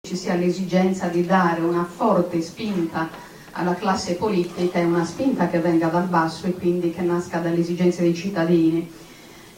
ci sia l'esigenza di dare una forte spinta alla classe politica e una spinta che venga dal basso e quindi che nasca dalle esigenze dei cittadini.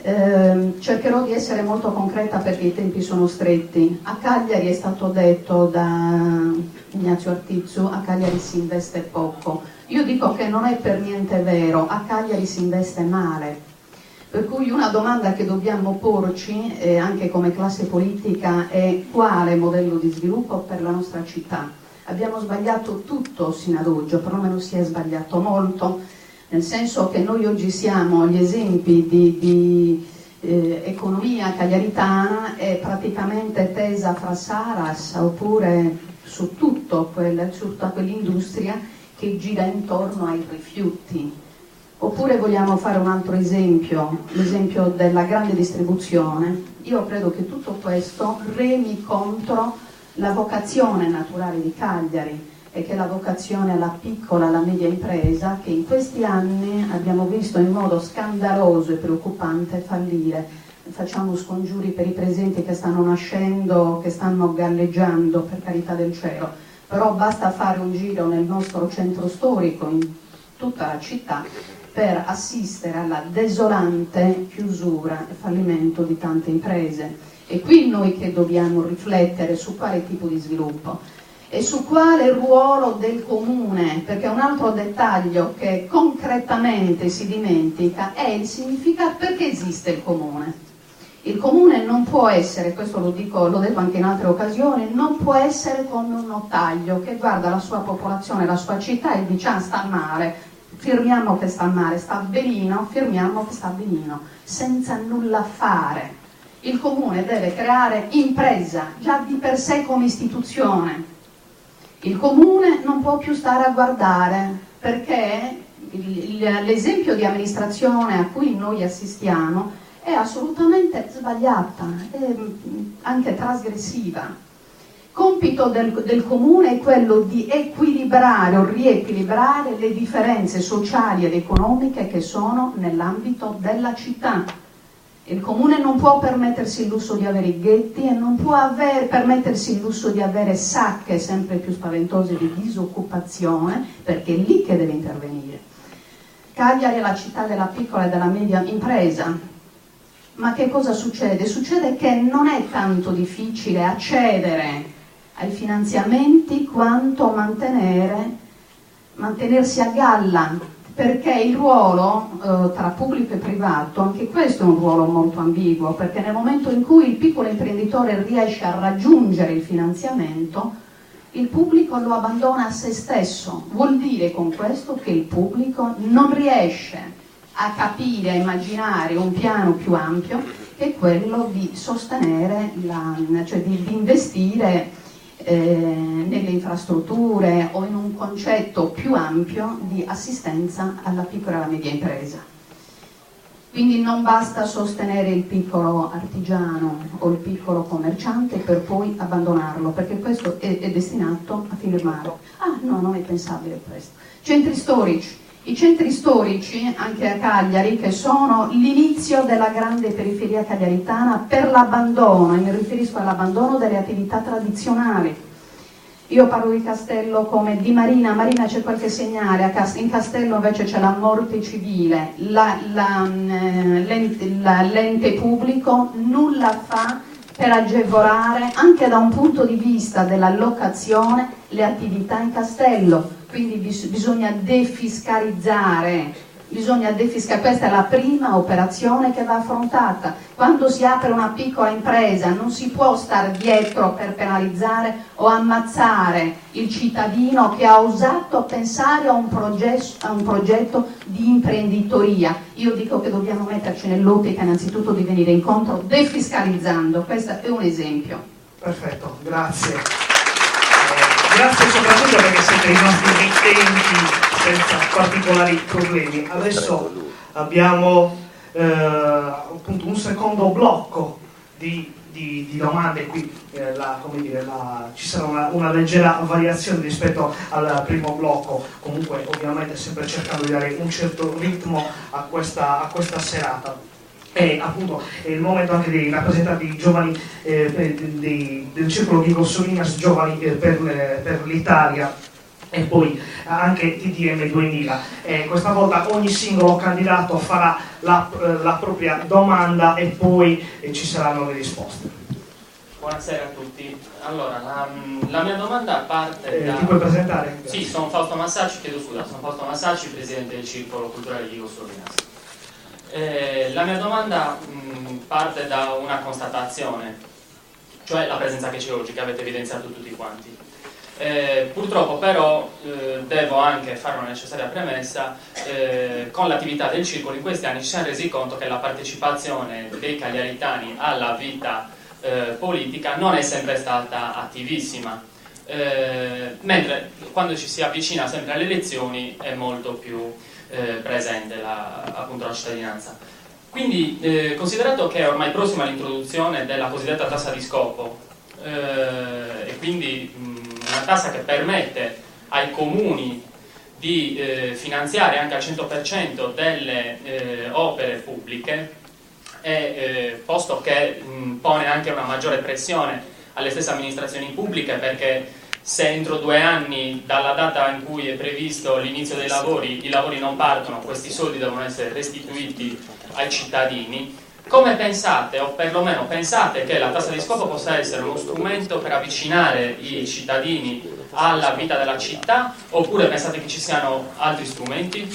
Cercherò di essere molto concreta perché i tempi sono stretti. A Cagliari è stato detto da Ignazio Artizzu, a Cagliari si investe poco. Io dico che non è per niente vero, a Cagliari si investe male. Per cui una domanda che dobbiamo porci, anche come classe politica, è quale modello di sviluppo per la nostra città. Abbiamo sbagliato tutto sino ad oggi, o perlomeno si è sbagliato molto, nel senso che noi oggi siamo gli esempi di economia cagliaritana è praticamente tesa fra Saras oppure su tutta quell'industria che gira intorno ai rifiuti. Oppure vogliamo fare un altro esempio, l'esempio della grande distribuzione. Io credo che tutto questo remi contro la vocazione naturale di Cagliari, e che è la vocazione alla piccola, alla media impresa, che in questi anni abbiamo visto in modo scandaloso e preoccupante fallire. Facciamo scongiuri per i presenti che stanno nascendo, che stanno galleggiando, per carità del cielo, però basta fare un giro nel nostro centro storico, in tutta la città, per assistere alla desolante chiusura e fallimento di tante imprese. E qui noi che dobbiamo riflettere su quale tipo di sviluppo e su quale ruolo del comune, perché un altro dettaglio che concretamente si dimentica è il significato perché esiste il comune. Il comune non può essere, questo l'ho detto anche in altre occasioni, non può essere come un notaio che guarda la sua popolazione, la sua città e dice ah, sta male, firmiamo che sta male, sta benino, firmiamo che sta benino, senza nulla fare. Il comune deve creare impresa, già di per sé come istituzione. Il comune non può più stare a guardare, perché l'esempio di amministrazione a cui noi assistiamo è assolutamente sbagliata, è anche trasgressiva. Compito del comune è quello di equilibrare o riequilibrare le differenze sociali ed economiche che sono nell'ambito della città. Il comune non può permettersi il lusso di avere i ghetti e non può permettersi il lusso di avere sacche sempre più spaventose di disoccupazione, perché è lì che deve intervenire. Cagliari è la città della piccola e della media impresa, ma che cosa succede? Succede che non è tanto difficile accedere ai finanziamenti quanto mantenersi a galla, perché il ruolo tra pubblico e privato, anche questo è un ruolo molto ambiguo, perché nel momento in cui il piccolo imprenditore riesce a raggiungere il finanziamento, il pubblico lo abbandona a se stesso. Vuol dire con questo che il pubblico non riesce a capire, a immaginare un piano più ampio che è quello di sostenere, cioè di investire nelle infrastrutture o in un concetto più ampio di assistenza alla piccola e alla media impresa. Quindi non basta sostenere il piccolo artigiano o il piccolo commerciante per poi abbandonarlo, perché questo è destinato a finire male. Ah no, non è pensabile questo. Centri storici. I centri storici, anche a Cagliari, che sono l'inizio della grande periferia cagliaritana per l'abbandono, e mi riferisco all'abbandono delle attività tradizionali. Io parlo di Castello come di Marina c'è qualche segnale, in Castello invece c'è la morte civile, l'ente pubblico nulla fa per agevolare, anche da un punto di vista della locazione, le attività in Castello. Quindi bisogna defiscalizzare, questa è la prima operazione che va affrontata. Quando si apre una piccola impresa non si può stare dietro per penalizzare o ammazzare il cittadino che ha osato pensare a un progetto di imprenditoria. Io dico che dobbiamo metterci nell'ottica innanzitutto di venire incontro defiscalizzando, questo è un esempio. Perfetto, grazie. Grazie soprattutto perché siete rimasti nei tempi senza particolari problemi. Adesso abbiamo appunto un secondo blocco di domande. Qui ci sarà una leggera variazione rispetto al primo blocco, comunque ovviamente sempre cercando di dare un certo ritmo a questa serata. E appunto è il momento anche dei rappresentanti giovani del circolo Vico Solinas, giovani per l'Italia, e poi anche TDM 2000. Questa volta ogni singolo candidato farà la propria domanda e poi ci saranno le risposte. Buonasera a tutti. Allora, la mia domanda parte da... Ti puoi presentare? Sì, sono Fausto Massacci, chiedo scusa, sono Fausto Massacci, presidente del Circolo Culturale Vico Solinas. La mia domanda parte da una constatazione, cioè la presenza che c'è oggi, che avete evidenziato tutti quanti. Purtroppo però devo anche fare una necessaria premessa. Con l'attività del circolo in questi anni ci siamo resi conto che la partecipazione dei cagliaritani alla vita politica non è sempre stata attivissima, mentre quando ci si avvicina sempre alle elezioni è molto più presente appunto la cittadinanza. Quindi considerato che è ormai prossima l'introduzione della cosiddetta tassa di scopo, e quindi una tassa che permette ai comuni di finanziare anche al 100% delle opere pubbliche, e posto che pone anche una maggiore pressione alle stesse amministrazioni pubbliche, perché se entro 2 anni dalla data in cui è previsto l'inizio dei lavori i lavori non partono, questi soldi devono essere restituiti ai cittadini. Come pensate, o perlomeno pensate che la tassa di scopo possa essere uno strumento per avvicinare i cittadini alla vita della città, oppure pensate che ci siano altri strumenti?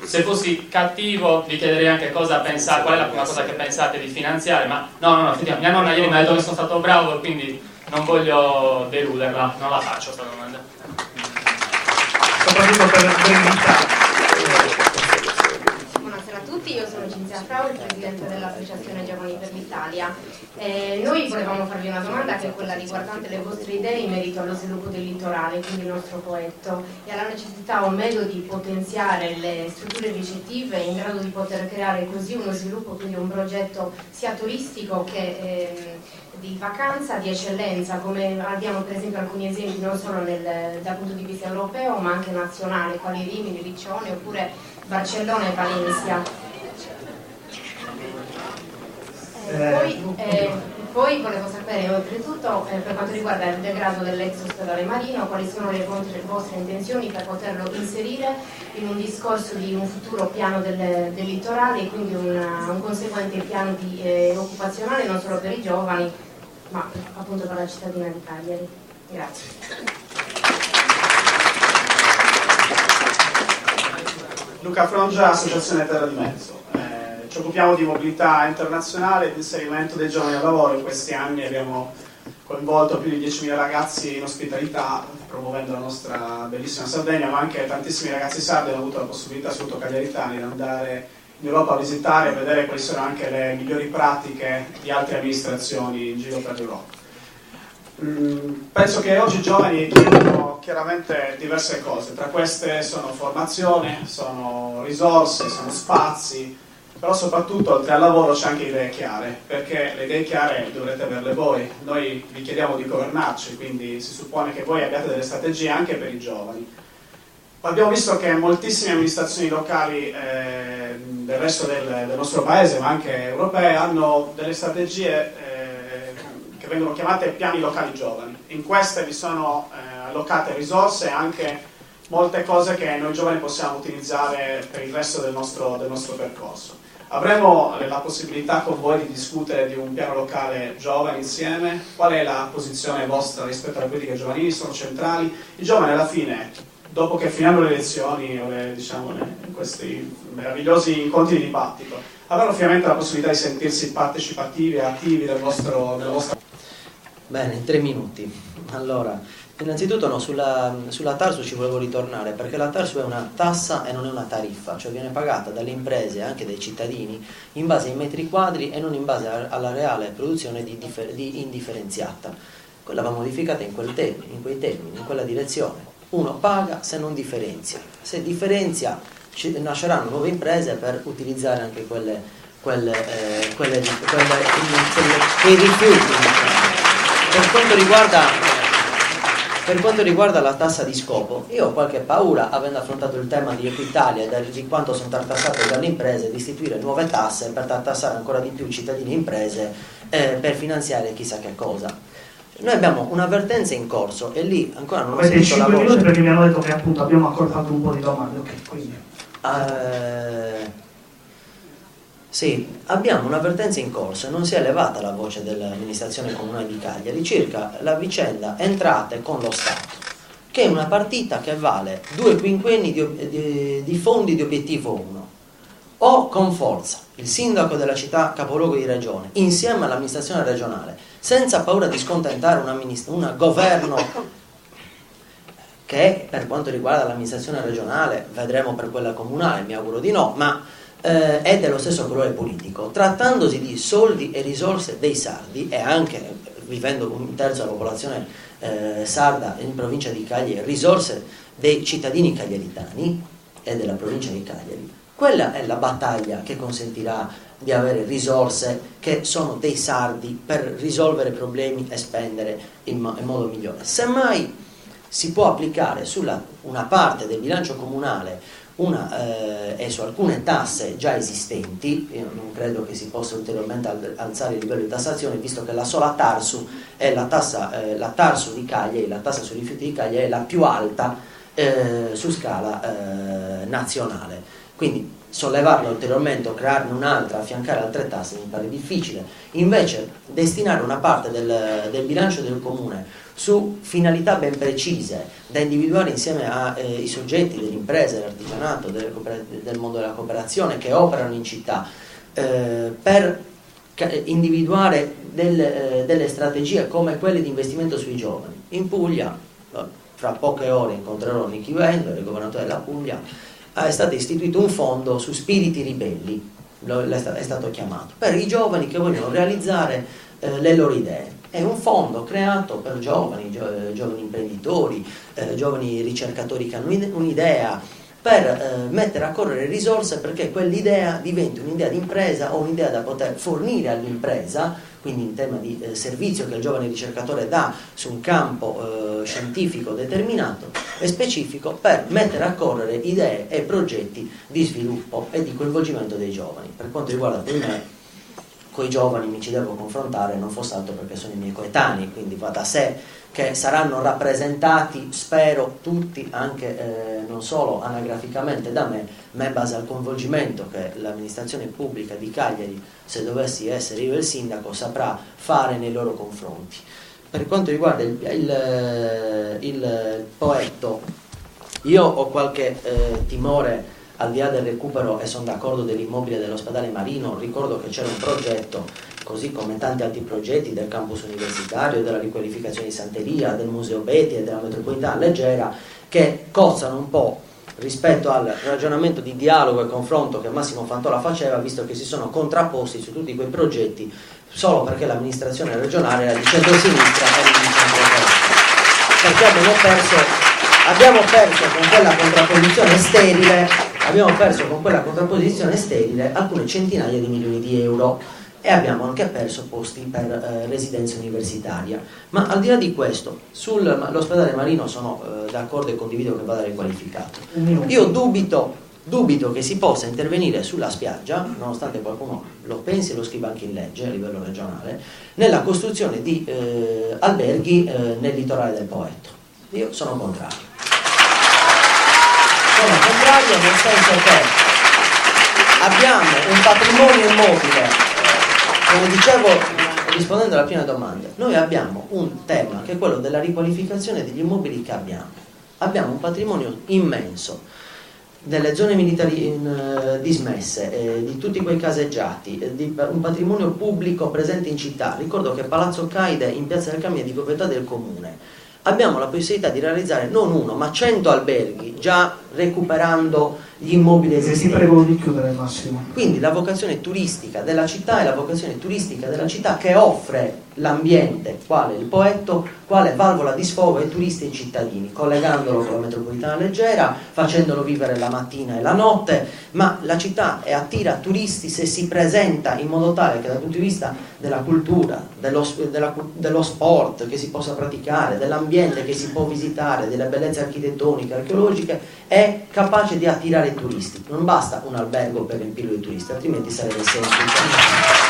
Se fossi cattivo vi chiederei anche cosa pensate, qual è la prima cosa che pensate di finanziare, ma no, mia nonna ieri mi ha detto che sono stato bravo e quindi non voglio deluderla, non la faccio questa domanda. Soprattutto per brevità. Buonasera a tutti, io sono Cinzia Frau, il presidente dell'Associazione Giovani per l'Italia. Noi volevamo farvi una domanda che è quella riguardante le vostre idee in merito allo sviluppo del litorale, quindi il nostro poetto, e alla necessità o meno di potenziare le strutture ricettive in grado di poter creare così uno sviluppo, quindi un progetto sia turistico che di vacanza, di eccellenza, come abbiamo per esempio alcuni esempi non solo dal punto di vista europeo ma anche nazionale, quali Rimini, Riccione oppure Barcellona e Valencia. Poi volevo sapere oltretutto per quanto riguarda il degrado dell'ex ospedale marino, quali sono le vostre intenzioni per poterlo inserire in un discorso di un futuro piano del litorale e quindi un conseguente piano occupazionale non solo per i giovani ma appunto per la cittadina di Cagliari. Grazie. Luca Frongia, Associazione Terra di Mezzo. Ci occupiamo di mobilità internazionale e di inserimento dei giovani al lavoro. In questi anni abbiamo coinvolto più di 10.000 ragazzi in ospitalità, promuovendo la nostra bellissima Sardegna, ma anche tantissimi ragazzi sardi hanno avuto la possibilità, soprattutto cagliaritani, di andare in Europa a visitare e vedere quali sono anche le migliori pratiche di altre amministrazioni in giro per l'Europa. Penso che oggi i giovani chiedono chiaramente diverse cose, tra queste sono formazione, sono risorse, sono spazi, però soprattutto oltre al lavoro c'è anche idee chiare, perché le idee chiare dovrete averle voi. Noi vi chiediamo di governarci, quindi si suppone che voi abbiate delle strategie anche per i giovani. Abbiamo visto che moltissime amministrazioni locali del resto del nostro paese, ma anche europee, hanno delle strategie che vengono chiamate piani locali giovani. In queste vi sono allocate risorse e anche molte cose che noi giovani possiamo utilizzare per il resto del nostro percorso. Avremo la possibilità con voi di discutere di un piano locale giovani insieme. Qual è la posizione vostra rispetto alle politiche giovanili? Sono centrali. I giovani alla fine, dopo che finiranno le elezioni o questi meravigliosi incontri di dibattito, avranno finalmente la possibilità di sentirsi partecipativi e attivi del vostro. Bene, in 3 minuti. Allora, innanzitutto no, sulla TARSU ci volevo ritornare, perché la TARSU è una tassa e non è una tariffa, cioè viene pagata dalle imprese e anche dai cittadini in base ai metri quadri e non in base alla reale produzione di indifferenziata. Quella va modificata in quei termini, in quella direzione. Uno paga se non differenzia. Se differenzia nasceranno nuove imprese per utilizzare anche quei rifiuti. Per quanto riguarda per quanto riguarda la tassa di scopo, io ho qualche paura, avendo affrontato il tema di Equitalia e di quanto sono tartassate dalle imprese, di istituire nuove tasse per tartassare ancora di più cittadini e imprese per finanziare chissà che cosa. Noi abbiamo un'avvertenza in corso e lì ancora non ho sentito la voce. 5 minuti perché mi hanno detto che appunto abbiamo accordato un po' di domande, ok, quindi. Sì, abbiamo un'avvertenza in corso e non si è elevata la voce dell'amministrazione comunale di Cagliari circa la vicenda entrate con lo Stato, che è una partita che vale 2 quinquenni di fondi di obiettivo 1. O con forza il sindaco della città capoluogo di regione insieme all'amministrazione regionale, senza paura di scontentare un governo che per quanto riguarda l'amministrazione regionale, vedremo per quella comunale, mi auguro di no, ma è dello stesso colore politico, trattandosi di soldi e risorse dei sardi e anche vivendo un terzo della popolazione sarda in provincia di Cagliari, risorse dei cittadini cagliaritani e della provincia di Cagliari. Quella è la battaglia che consentirà di avere risorse che sono dei sardi per risolvere problemi e spendere in modo migliore. Semmai si può applicare sulla una parte del bilancio comunale e su alcune tasse già esistenti. Io non credo che si possa ulteriormente alzare il livello di tassazione, visto che la sola Tarsu è la Tarsu di Cagliari, la tassa sui rifiuti di Cagliari è la più alta su scala nazionale. Quindi sollevarla ulteriormente o crearne un'altra, affiancare altre tasse mi pare difficile. Invece destinare una parte del bilancio del comune su finalità ben precise da individuare insieme ai soggetti delle imprese, dell'artigianato, del mondo della cooperazione che operano in città, per individuare delle strategie come quelle di investimento sui giovani. In Puglia, fra poche ore incontrerò Nichi Vendo, il governatore della Puglia, è stato istituito un fondo su spiriti ribelli, è stato chiamato, per i giovani che vogliono realizzare le loro idee. È un fondo creato per giovani imprenditori, giovani ricercatori che hanno un'idea, per mettere a correre risorse perché quell'idea diventi un'idea di impresa o un'idea da poter fornire all'impresa, quindi in tema di servizio che il giovane ricercatore dà su un campo scientifico determinato e specifico, per mettere a correre idee e progetti di sviluppo e di coinvolgimento dei giovani. Per quanto riguarda me, coi giovani mi ci devo confrontare, non fosse altro perché sono i miei coetanei, quindi va da sé che saranno rappresentati, spero, tutti, anche non solo anagraficamente da me, ma in base al coinvolgimento che l'amministrazione pubblica di Cagliari, se dovessi essere io il sindaco, saprà fare nei loro confronti. Per quanto riguarda il Poetto, io ho qualche timore al di là del recupero, e sono d'accordo, dell'immobile dell'ospedale Marino. Ricordo che c'era un progetto, così come tanti altri progetti del campus universitario, della riqualificazione di Santeria, del Museo Beti e della metropolitana leggera, che cozzano un po' rispetto al ragionamento di dialogo e confronto che Massimo Fantola faceva, visto che si sono contrapposti su tutti quei progetti solo perché l'amministrazione regionale era di centrosinistra e non di centrodestra, perché abbiamo perso con quella contrapposizione sterile alcune centinaia di milioni di euro, e abbiamo anche perso posti per residenza universitaria. Ma al di là di questo, sull'ospedale Marino sono d'accordo e condivido che vada riqualificato. Io dubito che si possa intervenire sulla spiaggia, nonostante qualcuno lo pensi e lo scriva anche in legge a livello regionale, nella costruzione di alberghi nel litorale del Poetto. Io sono contrario. Sono contrario nel senso che abbiamo un patrimonio immobile, come dicevo rispondendo alla prima domanda, noi abbiamo un tema che è quello della riqualificazione degli immobili che abbiamo. Abbiamo un patrimonio immenso delle zone militari dismesse, di tutti quei caseggiati, un patrimonio pubblico presente in città. Ricordo che Palazzo Caide in Piazza del Camino è di proprietà del comune. Abbiamo la possibilità di realizzare non 1 ma 100 alberghi, già recuperando gli immobili Se ti esistenti. prego di chiudere, Massimo. Quindi la vocazione turistica della città è la vocazione turistica della città che offre l'ambiente, quale il Poetto, quale valvola di sfogo ai turisti e ai cittadini, collegandolo con la metropolitana leggera, facendolo vivere la mattina e la notte, ma la città attira turisti se si presenta in modo tale che dal punto di vista della cultura, dello sport che si possa praticare, dell'ambiente che si può visitare, delle bellezze architettoniche, archeologiche, è capace di attirare i turisti. Non basta un albergo per riempirlo di turisti, altrimenti sarebbe semplice.